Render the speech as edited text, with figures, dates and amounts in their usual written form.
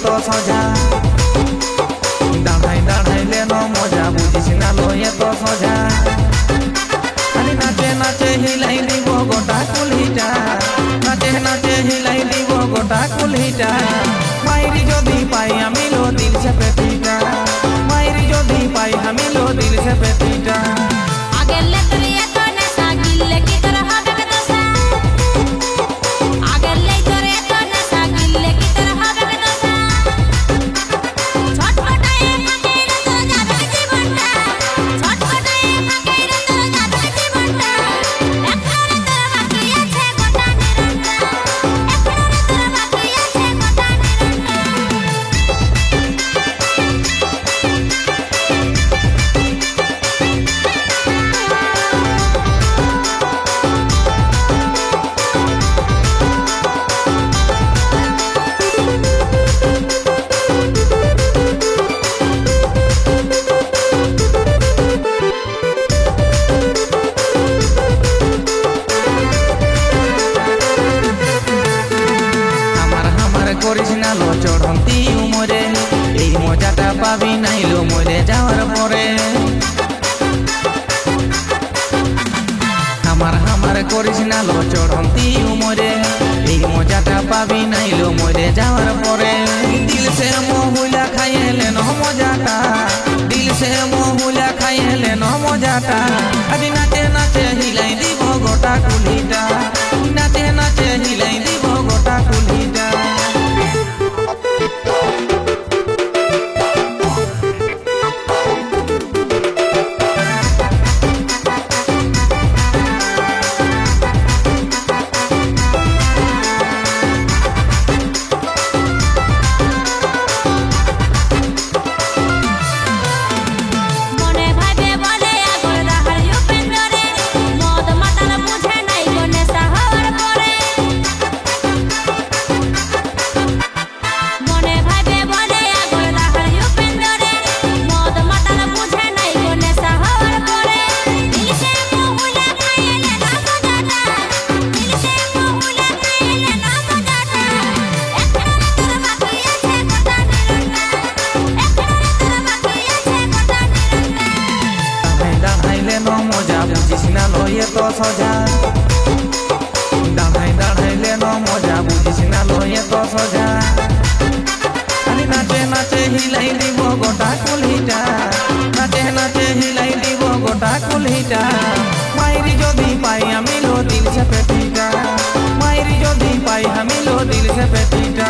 এত সোজা দাঁড়াই দাঁড়াইলে ন মজা বুঝিস না লো এত সোজা খালি নাচে নাচে হিলাই দিব গোটা কুলহিটা নাচে নাচে হিলাই দিব গোটা কুলহিটা মাইরি যদি পাই আমি লো দিল সে পেটিটা মাইরি যদি পাই আমি লো দিল সে পেটিটা করিস না লো চড়ন্তি উমরে এই মজাটা পাবি নাইলো মরে যাওয়ার পরে হামার করিস না লো চড়ন্তি উমরে এই মজাটা পাবি নাইলো মরে যাওয়ার পরে দিল সে মহুলা খাইলে ন মজাটা দিল সে মহুলা খাইলে ন মজাটা আজ নাচে নাচে হিলাই দিব গোটা কুলিটা নাচে নাচে হিলাই দিব গোটা কুলিটা বুঝিস না লো এত সোজা দাঁড়াই দাঁড়াইলে ন মজা বুঝিস না লো এত সোজা খালি নাচে নাচে হিলাই দিব গোটা কুলহিটা নাচে নাচে হিলাই দিব গোটা কুলহিটা মাইরি যদি পাই আমি লো দিল সে পেটিটা মাইরি যদি পাই আমি লো দিল সে পেটিটা